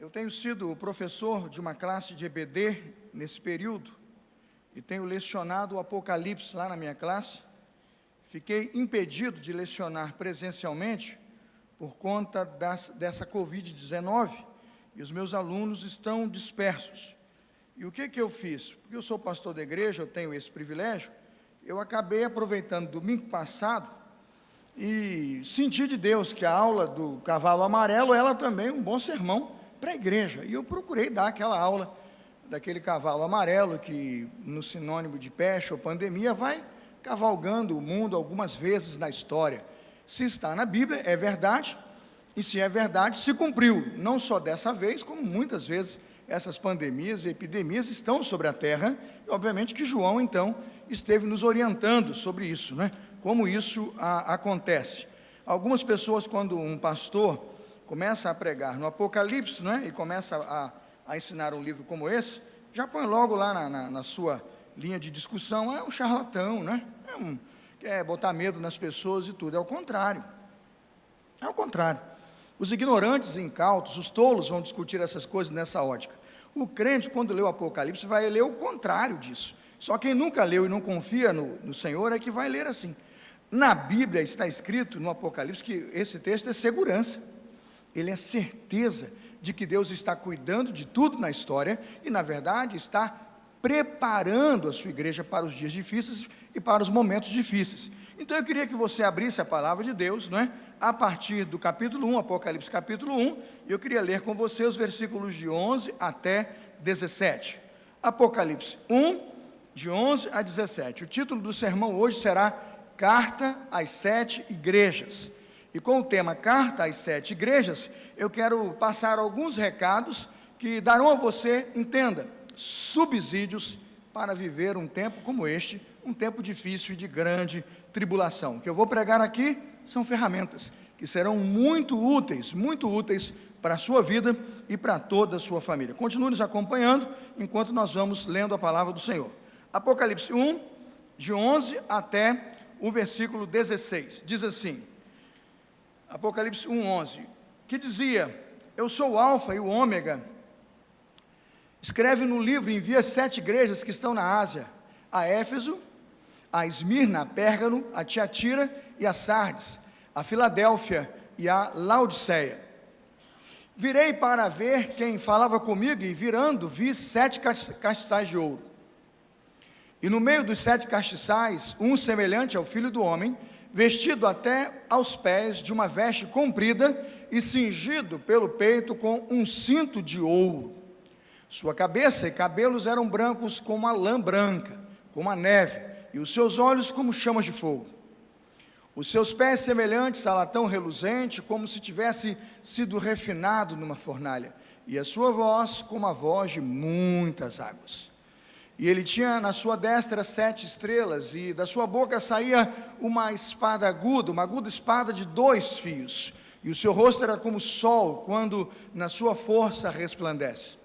Eu tenho sido o professor de uma classe de EBD nesse período e tenho lecionado o Apocalipse lá na minha classe. Fiquei impedido de lecionar presencialmente por conta dessa Covid-19 e os meus alunos estão dispersos. E o que eu fiz? Porque eu sou pastor da igreja, eu tenho esse privilégio, eu acabei aproveitando domingo passado e senti de Deus que a aula do cavalo amarelo, ela também é um bom sermão para a igreja, e eu procurei dar aquela aula daquele cavalo amarelo que no sinônimo de peste ou pandemia vai cavalgando o mundo algumas vezes na história. Se está na Bíblia, é verdade, e se é verdade, se cumpriu, não só dessa vez, como muitas vezes essas pandemias e epidemias estão sobre a terra, e obviamente que João então esteve nos orientando sobre isso, né? Como isso acontece. Algumas pessoas, quando um pastor começa a pregar no Apocalipse, né, e começa a ensinar um livro como esse, já põe logo lá na sua linha de discussão, é um charlatão, né? Quer botar medo nas pessoas e tudo. É o contrário. É o contrário. Os ignorantes e incautos, os tolos vão discutir essas coisas nessa ótica. O crente, quando lê o Apocalipse, vai ler o contrário disso. Só quem nunca leu e não confia no Senhor é que vai ler assim. Na Bíblia está escrito, no Apocalipse, que esse texto é segurança. Ele é certeza de que Deus está cuidando de tudo na história e, na verdade, está preparando a sua igreja para os dias difíceis e para os momentos difíceis. Então, eu queria que você abrisse a palavra de Deus, não é? A partir do capítulo 1, Apocalipse capítulo 1, e eu queria ler com você os versículos de 11 até 17. Apocalipse 1, de 11 a 17. O título do sermão hoje será Carta às 7 Igrejas. E com o tema Carta às 7 Igrejas, eu quero passar alguns recados que darão a você, entenda, subsídios para viver um tempo como este, um tempo difícil e de grande tribulação. O que eu vou pregar aqui são ferramentas que serão muito úteis para a sua vida e para toda a sua família. Continue nos acompanhando enquanto nós vamos lendo a palavra do Senhor. Apocalipse 1, de 11 até o versículo 16, diz assim, Apocalipse 1, 11, que dizia, eu sou o Alfa e o Ômega, escreve no livro, envia 7 igrejas que estão na Ásia, a Éfeso, a Esmirna, a Pérgamo, a Tiatira e a Sardes, a Filadélfia e a Laodiceia. Virei para ver quem falava comigo, e virando, vi 7 castiçais de ouro. E no meio dos 7 castiçais, um semelhante ao Filho do Homem, vestido até aos pés de uma veste comprida e cingido pelo peito com um cinto de ouro. Sua cabeça e cabelos eram brancos como a lã branca, como a neve, e os seus olhos como chamas de fogo. Os seus pés semelhantes a latão reluzente, como se tivesse sido refinado numa fornalha, e a sua voz como a voz de muitas águas. E ele tinha na sua destra 7 estrelas, e da sua boca saía uma espada aguda, uma aguda espada de 2 fios, e o seu rosto era como o sol, quando na sua força resplandece.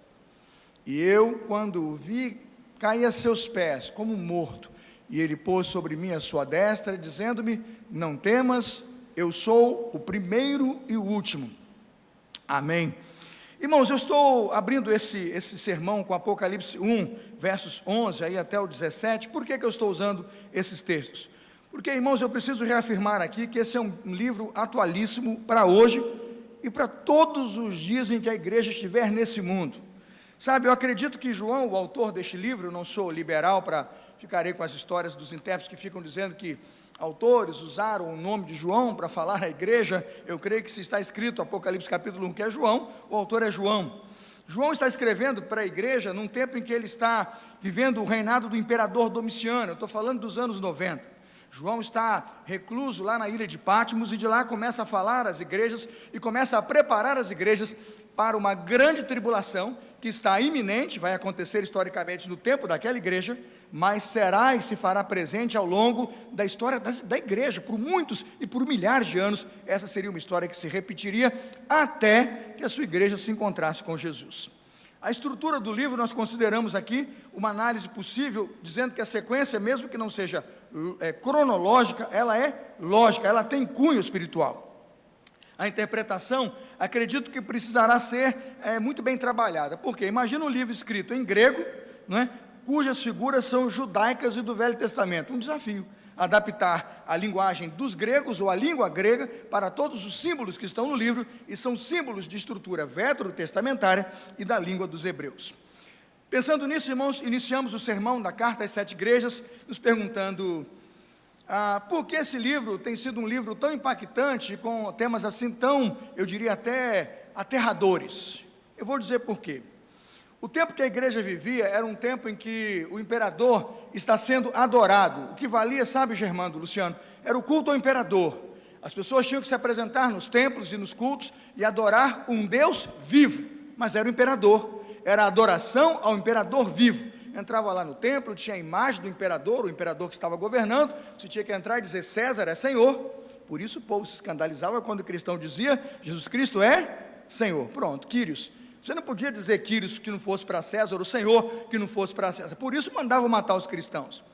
E eu, quando o vi, caí a seus pés, como morto, e ele pôs sobre mim a sua destra, dizendo-me, não temas, eu sou o primeiro e o último. Amém. Irmãos, eu estou abrindo esse sermão com Apocalipse 1, versos 11 aí até o 17, por que eu estou usando esses textos? Porque, irmãos, eu preciso reafirmar aqui que esse é um livro atualíssimo para hoje e para todos os dias em que a igreja estiver nesse mundo. Sabe, eu acredito que João, o autor deste livro, eu não sou liberal ficarei com as histórias dos intérpretes que ficam dizendo que autores usaram o nome de João para falar à igreja. Eu creio que se está escrito Apocalipse capítulo 1 que é João, o autor é João. João está escrevendo para a igreja num tempo em que ele está vivendo o reinado do imperador Domiciano. Eu estou falando dos anos 90. João está recluso lá na ilha de Patmos e de lá começa a falar às igrejas e começa a preparar as igrejas para uma grande tribulação que está iminente, vai acontecer historicamente no tempo daquela igreja, mas será e se fará presente ao longo da história da igreja, por muitos e por milhares de anos. Essa seria uma história que se repetiria até que a sua igreja se encontrasse com Jesus. A estrutura do livro nós consideramos aqui uma análise possível, dizendo que a sequência, mesmo que não seja cronológica, ela é lógica, ela tem cunho espiritual. a interpretação, acredito que precisará ser muito bem trabalhada. Por quê? Imagina um livro escrito em grego, não é? Cujas figuras são judaicas e do Velho Testamento. Um desafio, adaptar a linguagem dos gregos ou a língua grega para todos os símbolos que estão no livro, e são símbolos de estrutura veterotestamentária e da língua dos hebreus. Pensando nisso, irmãos, iniciamos o sermão da Carta às 7 Igrejas, nos perguntando por que esse livro tem sido um livro tão impactante, com temas assim tão, eu diria até, aterradores. Eu vou dizer por quê. O tempo que a igreja vivia era um tempo em que o imperador está sendo adorado. O que valia, sabe, Germando, Luciano, era o culto ao imperador. As pessoas tinham que se apresentar nos templos e nos cultos e adorar um Deus vivo, mas era o imperador, era a adoração ao imperador vivo. Entrava lá no templo, tinha a imagem do imperador, o imperador que estava governando, você tinha que entrar e dizer César é Senhor. Por isso o povo se escandalizava quando o cristão dizia Jesus Cristo é Senhor. Pronto, Quírios. Você não podia dizer Quírios que não fosse para César, ou Senhor que não fosse para César. Por isso mandavam matar os cristãos.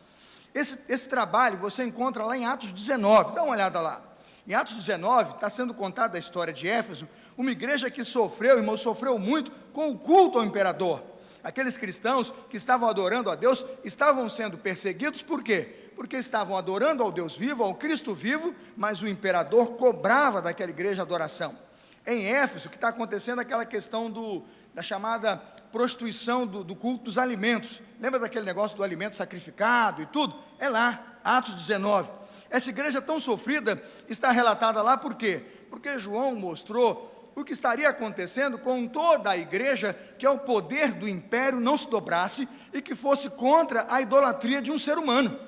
Esse trabalho você encontra lá em Atos 19, dá uma olhada lá. Em Atos 19 está sendo contada a história de Éfeso, uma igreja que sofreu, irmão, sofreu muito com o culto ao imperador. Aqueles cristãos que estavam adorando a Deus estavam sendo perseguidos, por quê? Porque estavam adorando ao Deus vivo, ao Cristo vivo, mas o imperador cobrava daquela igreja adoração. Em Éfeso, que está acontecendo aquela questão da chamada prostituição do culto dos alimentos. Lembra daquele negócio do alimento sacrificado e tudo? É lá, Atos 19. Essa igreja tão sofrida está relatada lá por quê? Porque João mostrou o que estaria acontecendo com toda a igreja, que ao poder do império não se dobrasse e que fosse contra a idolatria de um ser humano.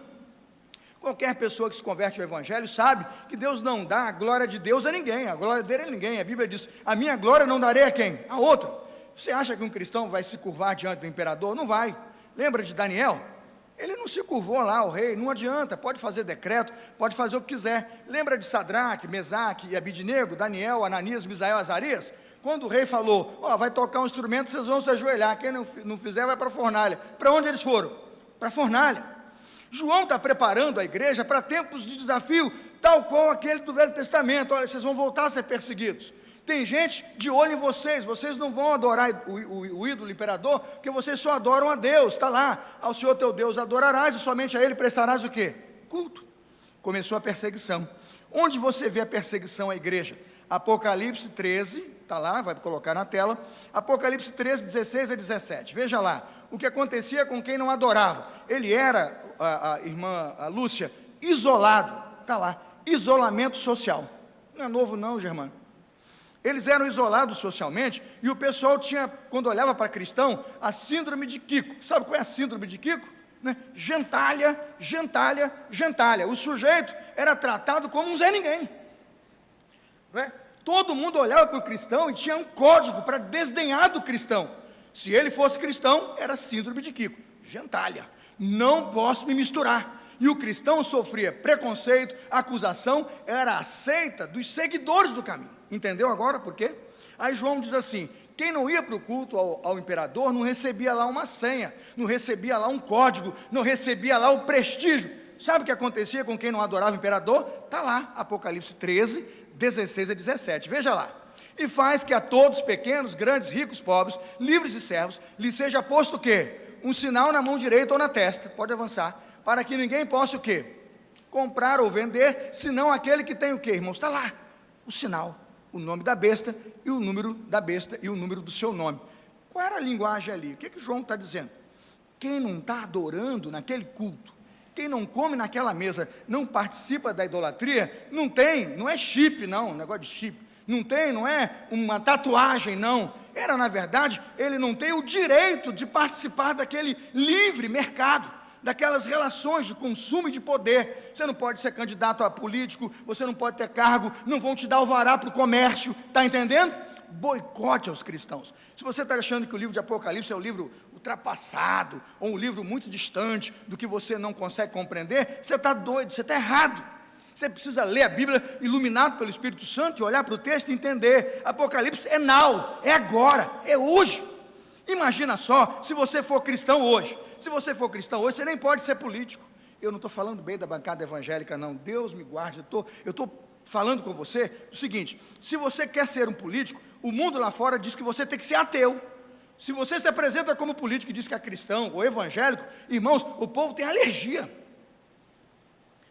Qualquer pessoa que se converte ao evangelho sabe que Deus não dá a glória de Deus a ninguém, a glória dele a ninguém. A Bíblia diz, a minha glória não darei a quem? A outro. Você acha que um cristão vai se curvar diante do imperador? Não vai. Lembra de Daniel? Ele não se curvou lá ao rei, não adianta, pode fazer decreto, pode fazer o que quiser. Lembra de Sadraque, Mesaque e Abidnego, Daniel, Ananias, Misael, Azarias? Quando o rei falou, vai tocar um instrumento, vocês vão se ajoelhar, quem não fizer vai para a fornalha. Para onde eles foram? Para a fornalha. João está preparando a igreja para tempos de desafio, tal qual aquele do Velho Testamento. Olha, vocês vão voltar a ser perseguidos. Tem gente de olho em vocês, vocês não vão adorar o ídolo imperador, porque vocês só adoram a Deus, está lá, ao Senhor teu Deus adorarás e somente a Ele prestarás o quê? Culto. Começou a perseguição. Onde você vê a perseguição à igreja? Apocalipse 13, está lá, vai colocar na tela, Apocalipse 13, 16 a 17, veja lá, o que acontecia com quem não adorava. Ele era, a irmã Lúcia, isolado, está lá, isolamento social. Não é novo não, Germano. Eles eram isolados socialmente, e o pessoal tinha, quando olhava para cristão, a síndrome de Kiko. Sabe qual é a síndrome de Kiko? Né? Gentalha, gentalha, gentalha. O sujeito era tratado como um Zé Ninguém. Não é? Todo mundo olhava para o cristão e tinha um código para desdenhar do cristão. Se ele fosse cristão, era síndrome de Kiko. Gentalha. Não posso me misturar. E o cristão sofria preconceito, acusação, era aceita dos seguidores do caminho. Entendeu agora por quê? Aí João diz assim, quem não ia para o culto ao imperador, não recebia lá uma senha, não recebia lá um código, não recebia lá o prestígio. Sabe o que acontecia com quem não adorava o imperador? Está lá, Apocalipse 13, 16 a 17, veja lá. E faz que a todos, pequenos, grandes, ricos, pobres, livres e servos, lhe seja posto o quê? Um sinal na mão direita ou na testa, pode avançar, para que ninguém possa o quê? Comprar ou vender, senão aquele que tem o quê, irmãos? Está lá, o sinal, o nome da besta e o número da besta e o número do seu nome. Qual era a linguagem ali? O que João está dizendo? Quem não está adorando naquele culto, quem não come naquela mesa, não participa da idolatria, não é chip não, negócio de chip, não é uma tatuagem não, na verdade, ele não tem o direito de participar daquele livre mercado, daquelas relações de consumo e de poder. Você não pode ser candidato a político, você não pode ter cargo, não vão te dar alvará para o comércio, está entendendo? Boicote aos cristãos. Se você está achando que o livro de Apocalipse é um livro ultrapassado, ou um livro muito distante do que você não consegue compreender, você está doido, você está errado. Você precisa ler a Bíblia iluminado pelo Espírito Santo e olhar para o texto e entender. Apocalipse é now, é agora, é hoje. Imagina só, se você for cristão hoje, você nem pode ser político. Eu não estou falando bem da bancada evangélica não, Deus me guarde, eu estou falando com você o seguinte: se você quer ser um político, o mundo lá fora diz que você tem que ser ateu. Se você se apresenta como político e diz que é cristão ou evangélico, irmãos, o povo tem alergia.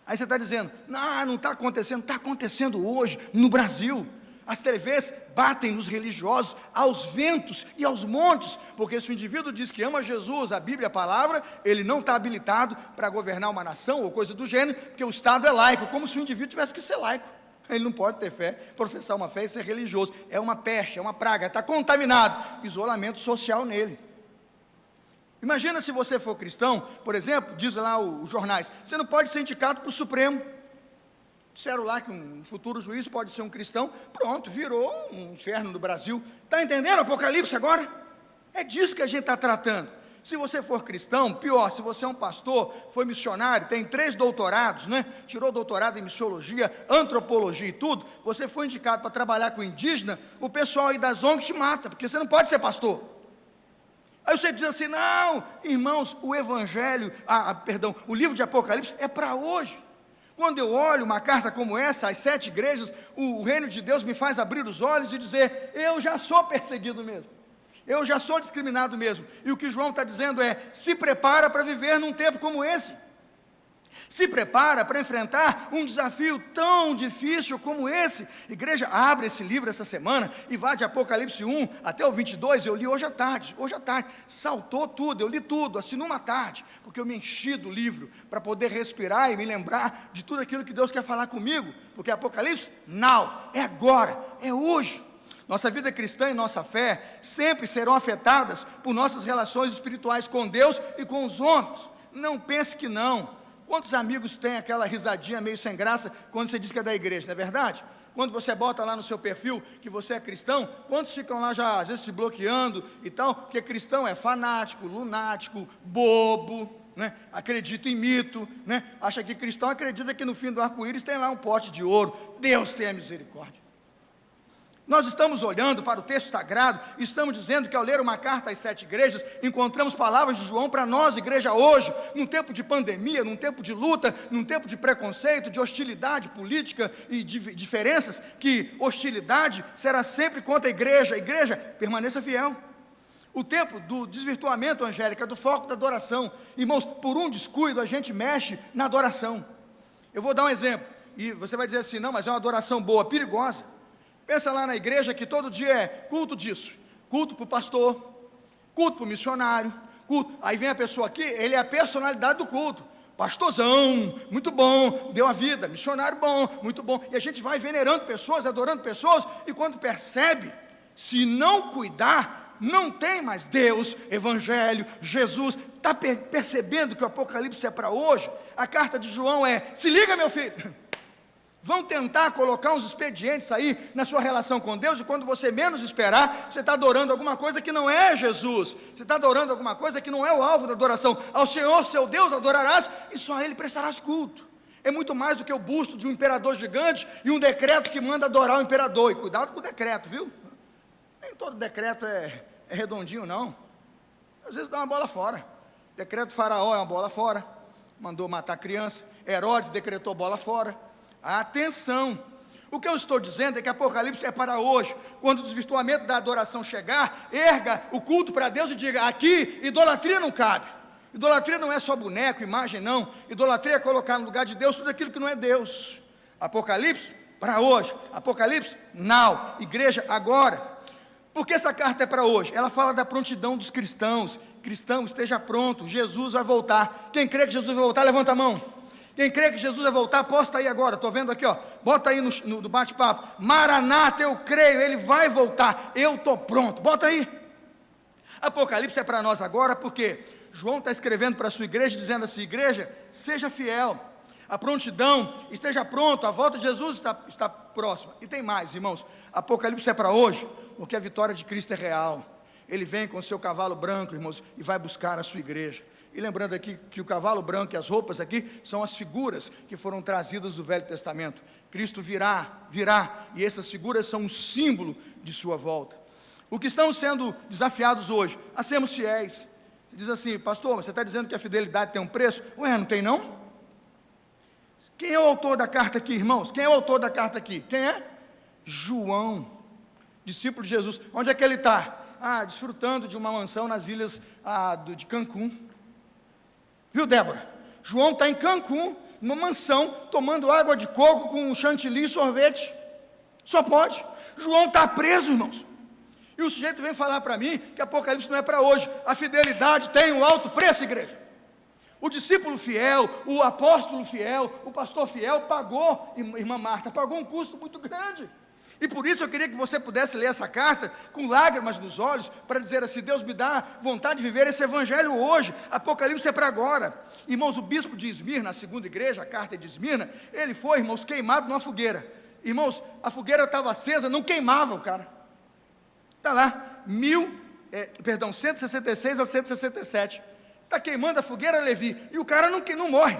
Aí você está dizendo: não está acontecendo. Está acontecendo hoje no Brasil. As TVs batem nos religiosos aos ventos e aos montes, porque se o indivíduo diz que ama Jesus, a Bíblia, a palavra, ele não está habilitado para governar uma nação ou coisa do gênero, porque o Estado é laico, como se o indivíduo tivesse que ser laico. Ele não pode ter fé, professar uma fé e ser religioso. É uma peste, é uma praga, está contaminado. Isolamento social nele. Imagina se você for cristão, por exemplo, diz lá os jornais, você não pode ser indicado para o Supremo. Disseram lá que um futuro juiz pode ser um cristão. Pronto, virou um inferno no Brasil. Está entendendo o Apocalipse agora? É disso que a gente está tratando. Se você for cristão, pior, se você é um pastor, foi missionário, tem 3 doutorados, né? Tirou doutorado em missiologia, antropologia e tudo, você foi indicado para trabalhar com indígena, o pessoal aí das ONGs te mata, porque você não pode ser pastor. Aí você diz assim: não, irmãos, o evangelho, o livro de Apocalipse é para hoje. Quando eu olho uma carta como essa, às 7 igrejas, o reino de Deus me faz abrir os olhos e dizer: eu já sou perseguido mesmo, eu já sou discriminado mesmo. E o que João está dizendo é: se prepara para viver num tempo como esse. Se prepara para enfrentar um desafio tão difícil como esse. Igreja, abre esse livro essa semana e vá de Apocalipse 1 até o 22, eu li hoje à tarde, saltou tudo, eu li tudo, assim numa tarde, porque eu me enchi do livro, para poder respirar e me lembrar de tudo aquilo que Deus quer falar comigo, porque Apocalipse, é agora, é hoje. Nossa vida cristã e nossa fé sempre serão afetadas por nossas relações espirituais com Deus e com os homens. Não pense que não. Quantos amigos têm aquela risadinha meio sem graça quando você diz que é da igreja, não é verdade? Quando você bota lá no seu perfil que você é cristão, quantos ficam lá já às vezes se bloqueando e tal, porque cristão é fanático, lunático, bobo, né? Acredita em mito, né? Acha que cristão acredita que no fim do arco-íris tem lá um pote de ouro. Deus tenha misericórdia. Nós estamos olhando para o texto sagrado, estamos dizendo que ao ler uma carta às 7 igrejas, encontramos palavras de João para nós, igreja, hoje, num tempo de pandemia, num tempo de luta, num tempo de preconceito, de hostilidade política e de diferenças, que hostilidade será sempre contra a igreja, permaneça fiel. O tempo do desvirtuamento, Angélica, do foco da adoração. Irmãos, por um descuido a gente mexe na adoração. Eu vou dar um exemplo, e você vai dizer assim: não, mas é uma adoração boa, perigosa. Pensa lá na igreja que todo dia é culto disso, culto para o pastor, culto para o missionário, culto. Aí vem a pessoa aqui, ele é a personalidade do culto. Pastorzão, muito bom, deu a vida, missionário bom, muito bom. E a gente vai venerando pessoas, adorando pessoas, e quando percebe, se não cuidar, não tem mais Deus, Evangelho, Jesus. Está percebendo que o Apocalipse é para hoje? A carta de João é: se liga, meu filho. Vão tentar colocar uns expedientes aí na sua relação com Deus, e quando você menos esperar, você está adorando alguma coisa que não é Jesus, você está adorando alguma coisa que não é o alvo da adoração. Ao Senhor, seu Deus, adorarás, e só a Ele prestarás culto. É muito mais do que o busto de um imperador gigante e um decreto que manda adorar o imperador. E cuidado com o decreto, viu? Nem todo decreto é redondinho, não. Às vezes dá uma bola fora. Decreto Faraó é uma bola fora, mandou matar a criança. Herodes decretou bola fora. Atenção, o que eu estou dizendo é que Apocalipse é para hoje. Quando o desvirtuamento da adoração chegar, erga o culto para Deus e diga: aqui idolatria não cabe. Idolatria não é só boneco, imagem, não. Idolatria é colocar no lugar de Deus tudo aquilo que não é Deus. Apocalipse para hoje, Apocalipse now, igreja agora. Por que essa carta é para hoje? Ela fala da prontidão dos cristãos. Cristão, esteja pronto, Jesus vai voltar. Quem crê que Jesus vai voltar, levanta a mão. Quem crê que Jesus vai voltar, posta aí agora, estou vendo aqui, ó, bota aí no bate-papo: Maranata, eu creio, Ele vai voltar, eu estou pronto, bota aí. Apocalipse é para nós agora, porque João está escrevendo para a sua igreja, dizendo assim: igreja, seja fiel, a prontidão, esteja pronto, a volta de Jesus está próxima. E tem mais, irmãos, Apocalipse é para hoje, porque a vitória de Cristo é real. Ele vem com o seu cavalo branco, irmãos, e vai buscar a sua igreja. E lembrando aqui que o cavalo branco e as roupas aqui são as figuras que foram trazidas do Velho Testamento. Cristo virá, e essas figuras são um símbolo de sua volta. O que estamos sendo desafiados hoje? A sermos fiéis. Você diz assim: pastor, você está dizendo que a fidelidade tem um preço? Ué, não tem não? Quem é o autor da carta aqui, irmãos? Quem é o autor da carta aqui? Quem é? João, discípulo de Jesus. Onde é que ele está? Desfrutando de uma mansão nas ilhas de Cancún. Viu, Débora? João está em Cancún, numa mansão, tomando água de coco com chantilly e sorvete. Só pode. João está preso, irmãos. E o sujeito vem falar para mim que Apocalipse não é para hoje. A fidelidade tem um alto preço, igreja. O discípulo fiel, o apóstolo fiel, o pastor fiel pagou, irmã Marta, pagou um custo muito grande. E por isso eu queria que você pudesse ler essa carta com lágrimas nos olhos, para dizer assim: Deus me dá vontade de viver esse evangelho hoje. Apocalipse é para agora. Irmãos, o bispo de Esmirna, a segunda igreja, a carta de Esmirna, ele foi, irmãos, queimado numa fogueira. Irmãos, a fogueira estava acesa, não queimava o cara. Está lá, 166 a 167. Está queimando a fogueira, Levi, e o cara não morre.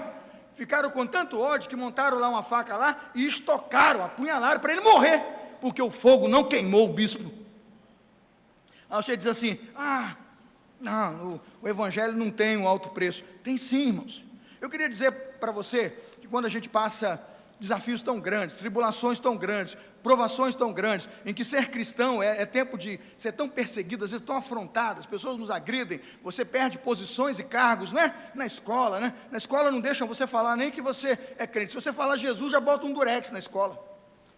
Ficaram com tanto ódio que montaram lá uma faca lá e estocaram, apunhalaram para ele morrer, porque o fogo não queimou o bispo. Aí você diz assim: não, o evangelho não tem um alto preço. Tem sim, irmãos. Eu queria dizer para você que quando a gente passa desafios tão grandes, tribulações tão grandes, provações tão grandes, em que ser cristão é tempo de ser tão perseguido, às vezes tão afrontado, as pessoas nos agridem, você perde posições e cargos, não é? Na escola, né? Na escola não deixam você falar nem que você é crente. Se você falar Jesus, já bota um durex na escola.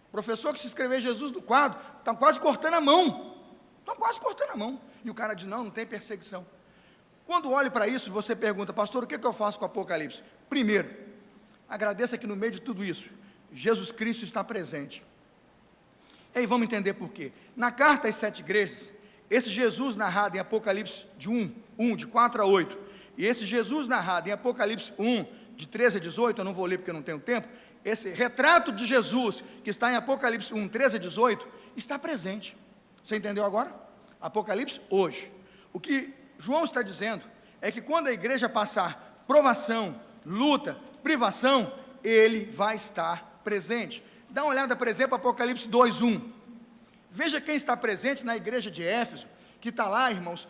O professor que se escrever Jesus no quadro, está quase cortando a mão. Estão quase cortando a mão. E o cara diz: não tem perseguição. Quando olhe para isso, você pergunta: pastor, o que eu faço com o Apocalipse? Primeiro, agradeça que no meio de tudo isso, Jesus Cristo está presente. E aí vamos entender por quê. Na carta às 7 igrejas, esse Jesus narrado em Apocalipse de 1, de 4 a 8, e esse Jesus narrado em Apocalipse 1, de 13 a 18, eu não vou ler porque eu não tenho tempo, esse retrato de Jesus, que está em Apocalipse 1, 13 a 18, está presente. Você entendeu agora? Apocalipse hoje. O que João está dizendo é que quando a igreja passar provação, luta, privação, ele vai estar presente. Dá uma olhada, por exemplo, Apocalipse 2:1. Veja quem está presente na igreja de Éfeso, que está lá, irmãos,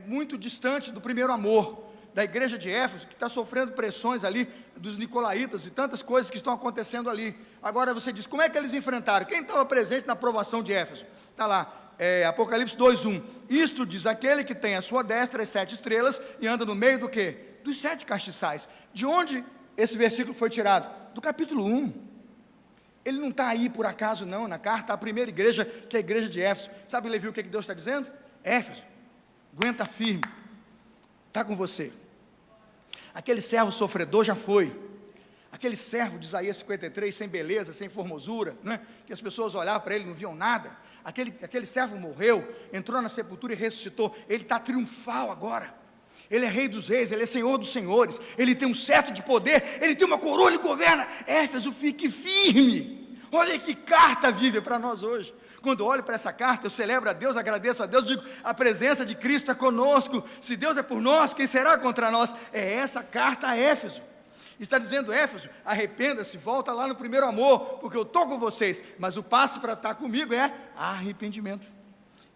muito distante do primeiro amor, da igreja de Éfeso, que está sofrendo pressões ali dos nicolaítas e tantas coisas que estão acontecendo ali. Agora você diz: como é que eles enfrentaram? Quem estava presente na aprovação de Éfeso? Está lá, Apocalipse 2:1. Isto diz aquele que tem à sua destra as 7 estrelas e anda no meio do quê? Dos 7 castiçais. De onde esse versículo foi tirado? Do capítulo 1. Ele não está aí por acaso não, na carta à primeira igreja, que é a igreja de Éfeso. Sabe, Levi, o que Deus está dizendo? Éfeso, aguenta firme, está com você. Aquele servo sofredor já foi. Aquele servo de Isaías 53, sem beleza, sem formosura, não é? Que as pessoas olhavam para ele e não viam nada. Aquele servo morreu, entrou na sepultura e ressuscitou. Ele está triunfal agora. Ele é rei dos reis, ele é senhor dos senhores, ele tem um cetro de poder, ele tem uma coroa, ele governa. Éfeso, fique firme. Olha que carta vive para nós hoje. Quando eu olho para essa carta, eu celebro a Deus, agradeço a Deus, digo: a presença de Cristo é conosco. Se Deus é por nós, quem será contra nós? É essa carta a Éfeso. Está dizendo: Éfeso, arrependa-se, volta lá no primeiro amor, porque eu estou com vocês, mas o passo para estar comigo é arrependimento.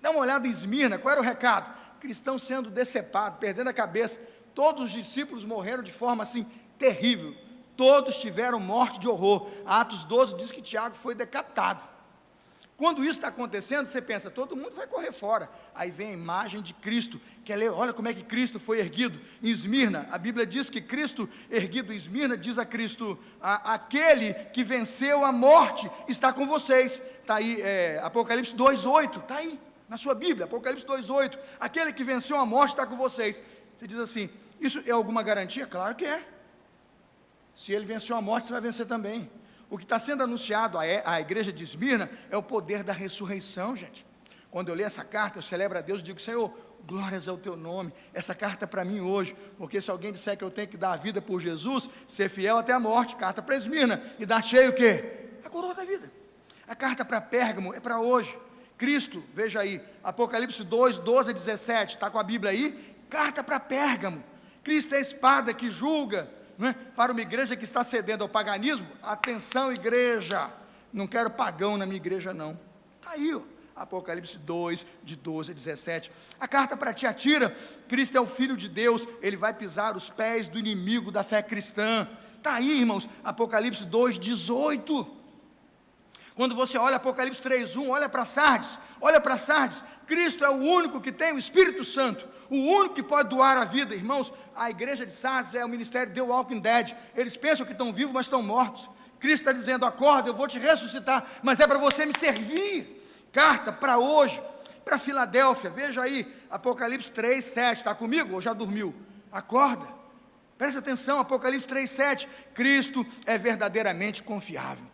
Dá uma olhada em Esmirna, qual era o recado? Cristãos sendo decepados, perdendo a cabeça. Todos os discípulos morreram de forma assim terrível. Todos tiveram morte de horror. Atos 12 diz que Tiago foi decapitado. Quando isso está acontecendo, você pensa: todo mundo vai correr fora. Aí vem a imagem de Cristo. Quer ler? Olha como é que Cristo foi erguido em Esmirna. A Bíblia diz que Cristo erguido em Esmirna, diz a Cristo: aquele que venceu a morte está com vocês. Está aí, Apocalipse 2:8, está aí na sua Bíblia, Apocalipse 2:8, aquele que venceu a morte está com vocês. Você diz assim: isso é alguma garantia? Claro que é. Se ele venceu a morte, você vai vencer também. O que está sendo anunciado à igreja de Esmirna é o poder da ressurreição, gente. Quando eu leio essa carta, eu celebro a Deus e digo: Senhor, glórias ao teu nome. Essa carta é para mim hoje, porque se alguém disser que eu tenho que dar a vida por Jesus, ser fiel até a morte, carta para Esmirna, e dar cheio o quê? A coroa da vida. A carta para Pérgamo é para hoje. Cristo, veja aí, Apocalipse 2, 12 a 17, está com a Bíblia aí? Carta para Pérgamo. Cristo é a espada que julga, não é? Para uma igreja que está cedendo ao paganismo. Atenção, igreja, não quero pagão na minha igreja não. Está aí, ó, Apocalipse 2, de 12 a 17. A carta para Tiatira: Cristo é o Filho de Deus, ele vai pisar os pés do inimigo da fé cristã. Está aí, irmãos, Apocalipse 2:18. Quando você olha Apocalipse 3:1, olha para Sardes, Cristo é o único que tem o Espírito Santo, o único que pode doar a vida. Irmãos, a igreja de Sardes é o ministério The Walking Dead. Eles pensam que estão vivos, mas estão mortos. Cristo está dizendo: acorda, eu vou te ressuscitar, mas é para você me servir. Carta para hoje, para Filadélfia, veja aí, Apocalipse 3:7, está comigo ou já dormiu? Acorda, presta atenção, Apocalipse 3:7, Cristo é verdadeiramente confiável.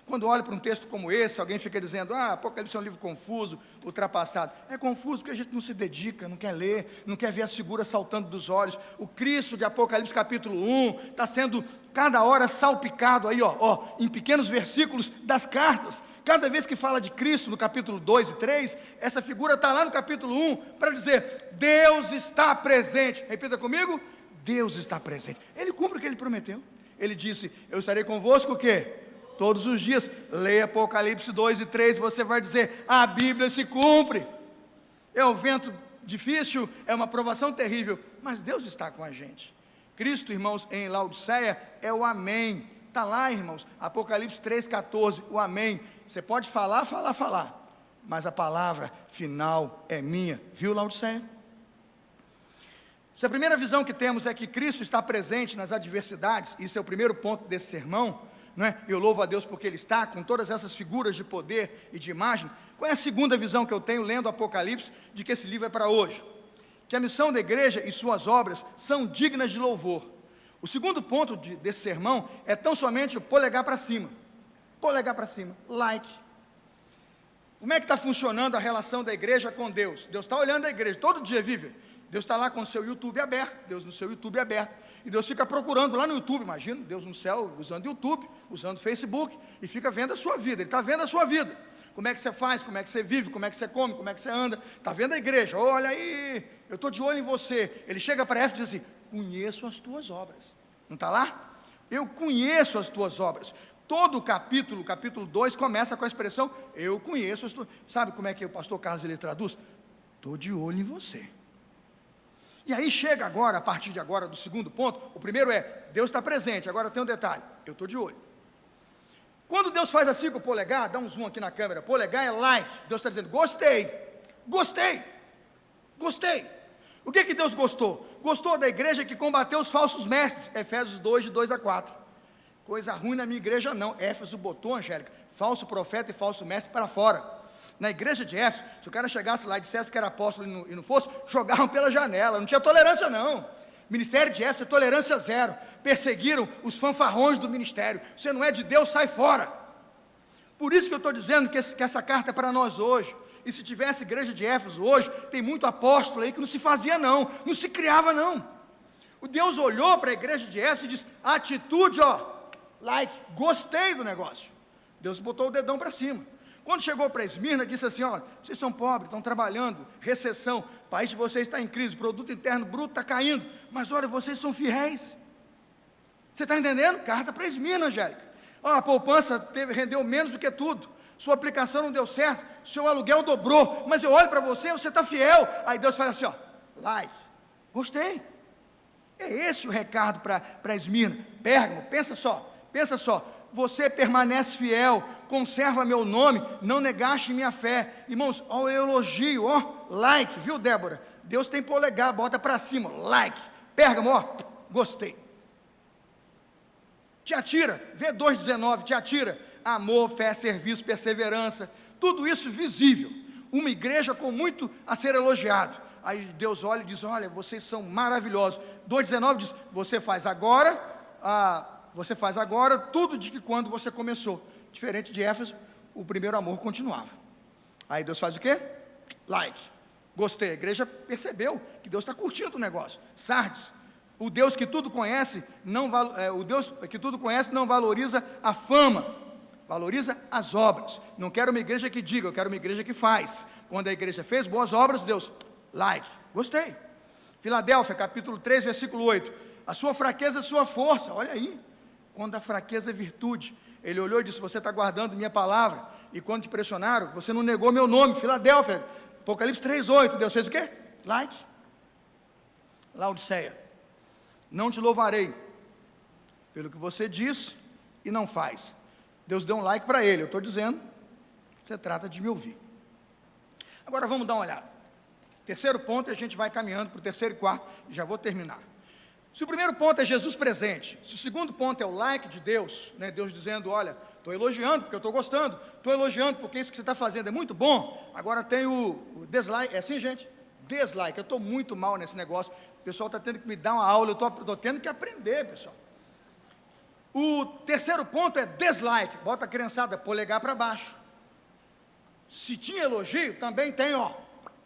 Quando olho para um texto como esse, alguém fica dizendo: Apocalipse é um livro confuso, ultrapassado. É confuso porque a gente não se dedica, não quer ler, não quer ver as figuras saltando dos olhos. O Cristo de Apocalipse capítulo 1 está sendo cada hora salpicado aí, em pequenos versículos das cartas. Cada vez que fala de Cristo no capítulo 2 e 3, essa figura está lá no capítulo 1 para dizer: Deus está presente. Repita comigo: Deus está presente. Ele cumpre o que ele prometeu. Ele disse: eu estarei convosco o quê? Todos os dias. Leia Apocalipse 2 e 3, você vai dizer: a Bíblia se cumpre. É um vento difícil, é uma provação terrível, mas Deus está com a gente. Cristo, irmãos, em Laodiceia é o amém. Está lá, irmãos, Apocalipse 3:14, o amém. Você pode falar, mas a palavra final é minha. Viu, Laodiceia? Se a primeira visão que temos é que Cristo está presente nas adversidades, isso é o primeiro ponto desse sermão, não é? Eu louvo a Deus porque Ele está com todas essas figuras de poder e de imagem. Qual é a segunda visão que eu tenho lendo Apocalipse, de que esse livro é para hoje? Que a missão da igreja e suas obras são dignas de louvor. O segundo ponto desse sermão é tão somente o polegar para cima, like. Como é que está funcionando a relação da igreja com Deus? Deus está olhando a igreja, todo dia vive. Deus está lá com o seu YouTube aberto, Deus no seu YouTube aberto, e Deus fica procurando lá no YouTube, imagina, Deus no céu, usando YouTube, usando Facebook, e fica vendo a sua vida. Ele está vendo a sua vida, como é que você faz, como é que você vive, como é que você come, como é que você anda. Está vendo a igreja: olha aí, eu estou de olho em você. Ele chega para Éfeso e diz assim: conheço as tuas obras. Não está lá? Eu conheço as tuas obras. Todo o capítulo 2 começa com a expressão: eu conheço as tuas. Sabe como é que o pastor Carlos ele traduz? Estou de olho em você. E aí chega agora, a partir de agora, do segundo ponto. O primeiro é: Deus está presente. Agora tem um detalhe: eu estou de olho. Quando Deus faz assim com o polegar, dá um zoom aqui na câmera, polegar é like. Deus está dizendo: gostei. O que Deus gostou? Gostou da igreja que combateu os falsos mestres. Efésios 2, de 2 a 4. Coisa ruim na minha igreja não. Éfeso botou, Angélica, falso profeta e falso mestre para fora. Na igreja de Éfeso, se o cara chegasse lá e dissesse que era apóstolo e não fosse, jogavam pela janela. Não tinha tolerância não. Ministério de Éfeso é tolerância zero. Perseguiram os fanfarrões do ministério. Você não é de Deus, sai fora. Por isso que eu estou dizendo que essa carta é para nós hoje. E se tivesse igreja de Éfeso hoje, tem muito apóstolo aí que não se fazia não se criava não. O Deus olhou para a igreja de Éfeso e disse: atitude, like, gostei do negócio. Deus botou o dedão para cima. Quando chegou para Esmirna, disse assim: olha, vocês são pobres, estão trabalhando, recessão, o país de vocês está em crise, produto interno bruto está caindo, mas olha, vocês são fiéis. Você está entendendo? Carta para Esmirna, Angélica. A poupança rendeu menos do que tudo, sua aplicação não deu certo, seu aluguel dobrou, mas eu olho para você está fiel. Aí Deus faz assim: like, gostei. É esse o recado para Esmirna. Pérgamo, pensa só, você permanece fiel, conserva meu nome, não negaste minha fé. Irmãos, olha o elogio, like, viu, Débora? Deus tem polegar, bota para cima, like. Pérgamo, gostei. Tiatira, vê 2,19, Tiatira, amor, fé, serviço, perseverança, tudo isso visível. Uma igreja com muito a ser elogiado. Aí Deus olha e diz: olha, vocês são maravilhosos. 2,19 diz: você faz agora tudo de que quando você começou. Diferente de Éfeso, o primeiro amor continuava. Aí Deus faz o quê? Like, gostei. A igreja percebeu que Deus está curtindo o negócio. Sardes, o Deus que tudo conhece não valoriza a fama, valoriza as obras. Não quero uma igreja que diga, eu quero uma igreja que faz. Quando a igreja fez boas obras, Deus, like, gostei. Filadélfia, capítulo 3, versículo 8. A sua fraqueza é sua força. Olha aí, quando a fraqueza é virtude. Ele olhou e disse: você está guardando minha palavra, e quando te pressionaram, você não negou meu nome. Filadélfia, Apocalipse 3:8. Deus fez o quê? Like. Laodiceia, não te louvarei, pelo que você diz e não faz. Deus deu um like para ele, eu estou dizendo, você trata de me ouvir. Agora vamos dar uma olhada. Terceiro ponto, e a gente vai caminhando para o terceiro e quarto, e já vou terminar. Se o primeiro ponto é Jesus presente, se o segundo ponto é o like de Deus, né, Deus dizendo, olha, estou elogiando porque eu estou gostando, estou elogiando porque isso que você está fazendo é muito bom, agora tem o dislike, é assim, gente? Dislike, eu estou muito mal nesse negócio, o pessoal está tendo que me dar uma aula, eu estou tendo que aprender, pessoal. O terceiro ponto é dislike, bota a criançada, polegar para baixo. Se tinha elogio, também tem, ó,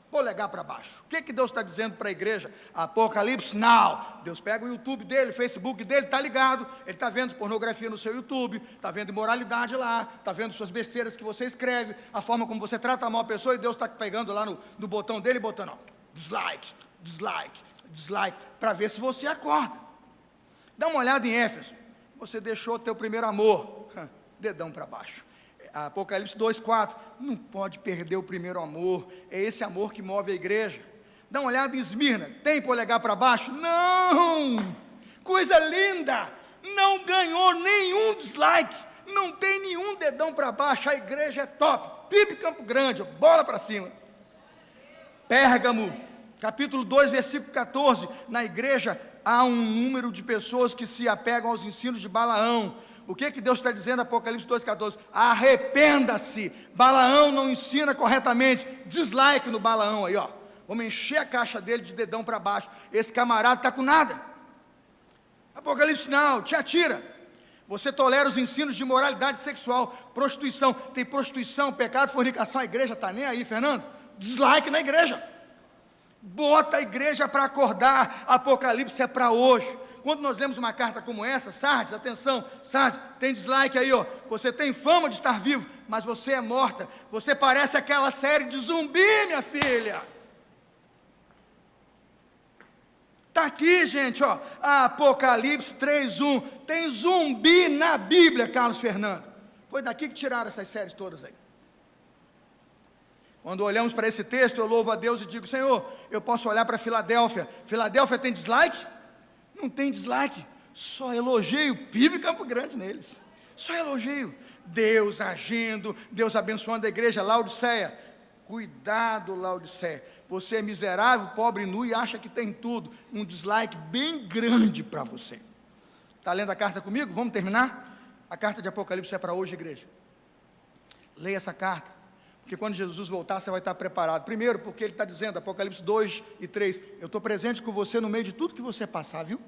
polegar para baixo. O que Deus está dizendo para a igreja? Apocalipse Now. Deus pega o YouTube dele, o Facebook dele, está ligado, ele está vendo pornografia no seu YouTube, está vendo imoralidade lá, está vendo suas besteiras que você escreve, a forma como você trata mal a pessoa, e Deus está pegando lá no botão dele e botando, ó, dislike, dislike, dislike, para ver se você acorda. Dá uma olhada em Éfeso. Você deixou teu primeiro amor, dedão para baixo. Apocalipse 2:4, não pode perder o primeiro amor, é esse amor que move a igreja. Dá uma olhada em Esmirna, tem polegar para baixo? Não, coisa linda, não ganhou nenhum dislike, não tem nenhum dedão para baixo, a igreja é top, PIB Campo Grande, bola para cima. Pérgamo, capítulo 2, versículo 14, na igreja há um número de pessoas que se apegam aos ensinos de Balaão. O que Deus está dizendo, Apocalipse 2,14? Arrependa-se, Balaão não ensina corretamente, dislike no Balaão aí, ó, vamos encher a caixa dele de dedão para baixo, esse camarada está com nada. Apocalipse não, te atira, você tolera os ensinos de moralidade sexual, prostituição, tem prostituição, pecado, fornicação, a igreja está nem aí, Fernando, dislike na igreja, bota a igreja para acordar, Apocalipse é para hoje. Quando nós lemos uma carta como essa, Sardes, atenção, Sardes, tem dislike aí, ó, você tem fama de estar vivo, mas você é morta, você parece aquela série de zumbi, minha filha. Está aqui, gente, ó, Apocalipse 3:1, tem zumbi na Bíblia, Carlos Fernando, foi daqui que tiraram essas séries todas aí. Quando olhamos para esse texto, eu louvo a Deus e digo, Senhor, eu posso olhar para Filadélfia, Filadélfia tem dislike? Não tem dislike, só elogio, PIB Campo Grande neles, só elogio, Deus agindo, Deus abençoando a igreja. Laodiceia, cuidado Laodiceia, você é miserável, pobre, nu e acha que tem tudo, um dislike bem grande para você. Está lendo a carta comigo? Vamos terminar? A carta de Apocalipse é para hoje, igreja, leia essa carta, porque quando Jesus voltar, você vai estar preparado. Primeiro, porque ele está dizendo, Apocalipse 2:3, eu estou presente com você no meio de tudo que você passar, viu?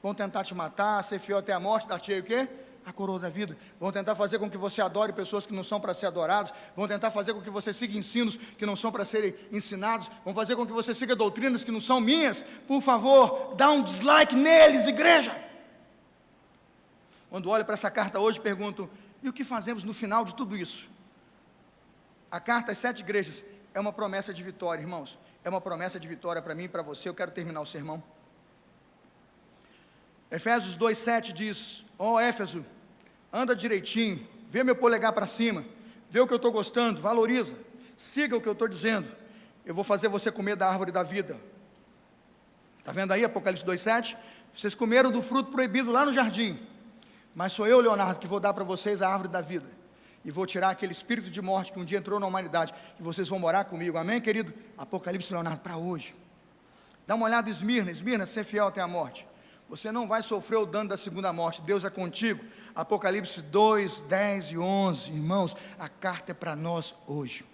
Vão tentar te matar, ser fiel até a morte, dar-te aí o quê? A coroa da vida. Vão tentar fazer com que você adore pessoas que não são para ser adoradas, vão tentar fazer com que você siga ensinos que não são para serem ensinados, vão fazer com que você siga doutrinas que não são minhas. Por favor, dá um dislike neles, igreja. Quando olho para essa carta hoje, pergunto, e o que fazemos no final de tudo isso? A carta às 7 igrejas é uma promessa de vitória, irmãos, é uma promessa de vitória para mim e para você. Eu quero terminar o sermão. Efésios 2:7 diz, ó Éfeso, anda direitinho, vê meu polegar para cima, vê o que eu estou gostando, valoriza, siga o que eu estou dizendo, eu vou fazer você comer da árvore da vida. Está vendo aí Apocalipse 2:7? Vocês comeram do fruto proibido lá no jardim, mas sou eu, Leonardo, que vou dar para vocês a árvore da vida, e vou tirar aquele espírito de morte que um dia entrou na humanidade, e vocês vão morar comigo, amém, querido? Apocalipse, Leonardo, para hoje. Dá uma olhada em Esmirna, Esmirna, ser fiel até a morte, você não vai sofrer o dano da segunda morte, Deus é contigo. Apocalipse 2, 10 e 11, irmãos, a carta é para nós hoje.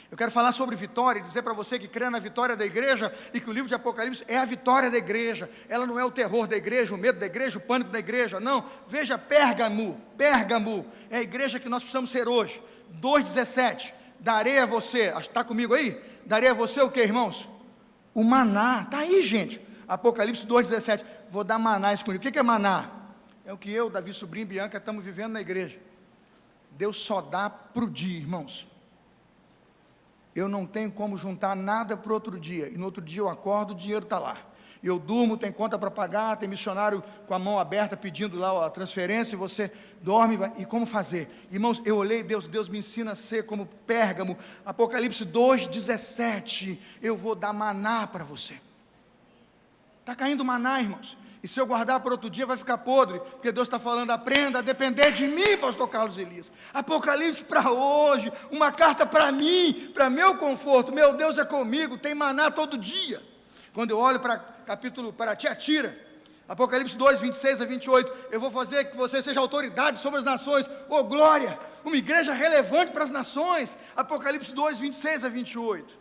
Eu quero falar sobre vitória e dizer para você que crê na vitória da igreja e que o livro de Apocalipse é a vitória da igreja. Ela não é o terror da igreja, o medo da igreja, o pânico da igreja, não. Veja Pérgamo, Pérgamo é a igreja que nós precisamos ser hoje. 2,17, darei a você, está comigo aí? Darei a você o que, irmãos? O maná, está aí, gente. Apocalipse 2,17, vou dar maná escondido. O que é maná? É o que eu, Davi, sobrinho, Bianca, estamos vivendo na igreja. Deus só dá para o dia, irmãos. Eu não tenho como juntar nada para o outro dia, e no outro dia eu acordo, o dinheiro está lá, eu durmo, tem conta para pagar, tem missionário com a mão aberta pedindo lá a transferência, e você dorme, e como fazer? Irmãos, eu olhei Deus me ensina a ser como Pérgamo. Apocalipse 2,17, eu vou dar maná para você. Está caindo maná, irmãos, E se eu guardar para outro dia vai ficar podre, porque Deus está falando, aprenda a depender de mim, pastor Carlos Elias. Apocalipse para hoje, uma carta para mim, para meu conforto. Meu Deus é comigo, tem maná todo dia. Quando eu olho para Tiatira, Apocalipse 2, 26 a 28, eu vou fazer que você seja autoridade sobre as nações. Oh glória, uma igreja relevante para as nações. Apocalipse 2, 26 a 28.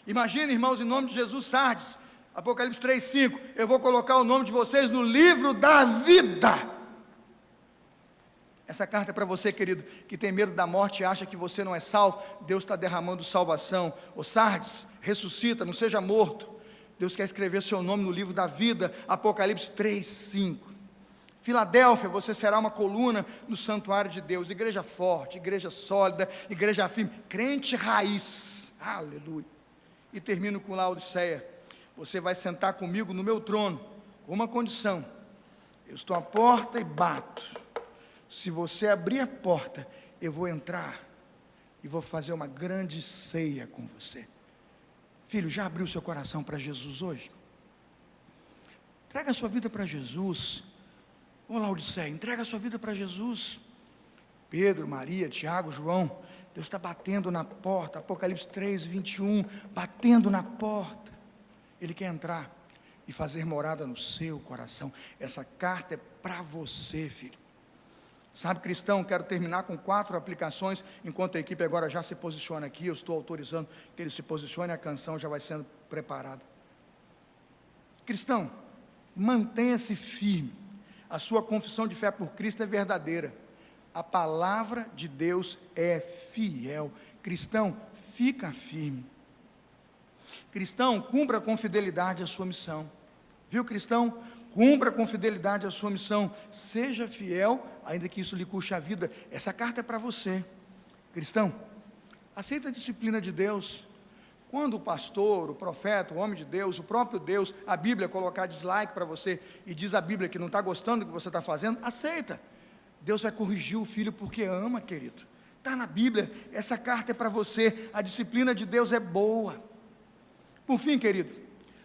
Imagina, irmãos, em nome de Jesus, Sardes, Apocalipse 3, 5, eu vou colocar o nome de vocês no livro da vida. Essa carta é para você, querido, que tem medo da morte e acha que você não é salvo. Deus está derramando salvação. Ô Sardes, ressuscita, não seja morto. Deus quer escrever seu nome no livro da vida. Apocalipse 3, 5. Filadélfia, você será uma coluna no santuário de Deus. Igreja forte, igreja sólida, igreja firme, crente raiz. Aleluia. E termino com Laodiceia. Você vai sentar comigo no meu trono, com uma condição: eu estou à porta e bato. Se você abrir a porta, eu vou entrar e vou fazer uma grande ceia com você. Filho, já abriu seu coração para Jesus hoje? Entrega a sua vida para Jesus. Ô Laodiceia, entrega a sua vida para Jesus. Pedro, Maria, Tiago, João, Deus está batendo na porta. Apocalipse 3, 21, batendo na porta. Ele quer entrar e fazer morada no seu coração. Essa carta é para você, filho. Sabe, cristão, quero terminar com 4 aplicações, enquanto a equipe agora já se posiciona aqui. Eu estou autorizando que ele se posicione, a canção já vai sendo preparada. Cristão, mantenha-se firme. A sua confissão de fé por Cristo é verdadeira. A palavra de Deus é fiel. Cristão, fica firme. Cristão, cumpra com fidelidade a sua missão. Viu, cristão? Cumpra com fidelidade a sua missão. Seja fiel, ainda que isso lhe custe a vida. Essa carta é para você. Cristão, aceita a disciplina de Deus. Quando o pastor, o profeta, o homem de Deus, o próprio Deus, a Bíblia colocar dislike para você, e diz a Bíblia que não está gostando do que você está fazendo, aceita. Deus vai corrigir o filho porque ama, querido. Está na Bíblia, essa carta é para você. A disciplina de Deus é boa. Por fim, querido,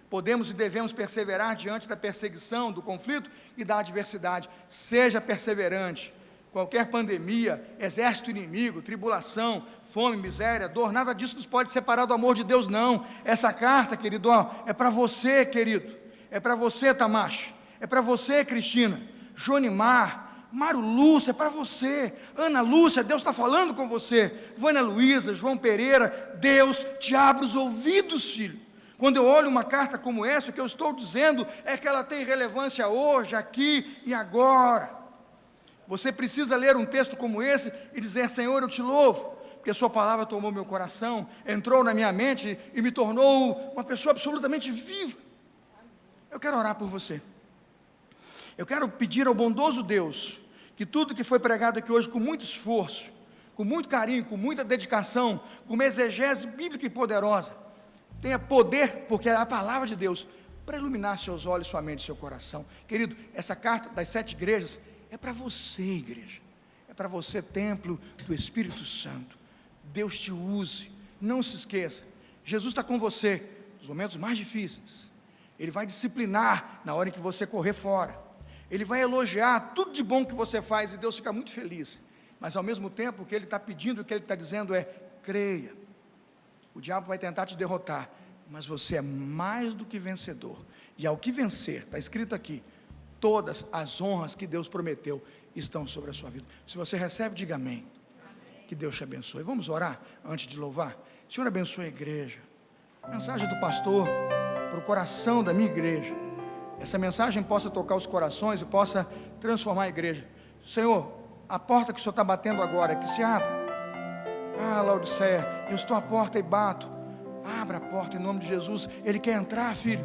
podemos e devemos perseverar diante da perseguição, do conflito e da adversidade. Seja perseverante. Qualquer pandemia, exército inimigo, tribulação, fome, miséria, dor, nada disso nos pode separar do amor de Deus, não. Essa carta, querido, é para você, querido. É para você, Tamashi. É para você, Cristina. Jonimar, Mário Lúcia, é para você. Ana Lúcia, Deus está falando com você. Vânia Luísa, João Pereira, Deus te abre os ouvidos, filho. Quando eu olho uma carta como essa, o que eu estou dizendo é que ela tem relevância hoje, aqui e agora. Você precisa ler um texto como esse e dizer: Senhor, eu te louvo, porque a sua palavra tomou meu coração, entrou na minha mente e me tornou uma pessoa absolutamente viva. Eu quero orar por você. Eu quero pedir ao bondoso Deus que tudo que foi pregado aqui hoje com muito esforço, com muito carinho, com muita dedicação, com uma exegese bíblica e poderosa, tenha poder, porque é a palavra de Deus, para iluminar seus olhos, sua mente, seu coração. Querido, essa carta das 7 igrejas é para você, igreja. É para você, templo do Espírito Santo. Deus te use. Não se esqueça, Jesus está com você nos momentos mais difíceis. Ele vai disciplinar na hora em que você correr fora. Ele vai elogiar tudo de bom que você faz e Deus fica muito feliz. Mas ao mesmo tempo, o que Ele está pedindo, o que Ele está dizendo é: creia. O diabo vai tentar te derrotar, mas você é mais do que vencedor. E ao que vencer, está escrito aqui, todas as honras que Deus prometeu estão sobre a sua vida. Se você recebe, diga amém. Que Deus te abençoe. Vamos orar antes de louvar? Senhor, abençoe a igreja. Mensagem do pastor para o coração da minha igreja. Essa mensagem possa tocar os corações e possa transformar a igreja. Senhor, a porta que o Senhor está batendo agora, que se abra. Ah, Laodiceia, eu estou à porta e bato. Abra a porta em nome de Jesus. Ele quer entrar, filho.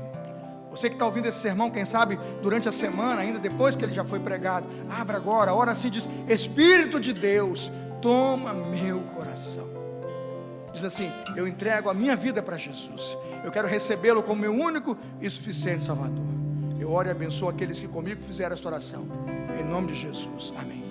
Você que está ouvindo esse sermão, quem sabe durante a semana, ainda depois que ele já foi pregado, abra agora, ora assim, diz: Espírito de Deus, toma meu coração. Diz assim: eu entrego a minha vida para Jesus. Eu quero recebê-lo como meu único e suficiente Salvador. Eu oro e abençoo aqueles que comigo fizeram esta oração. Em nome de Jesus, amém.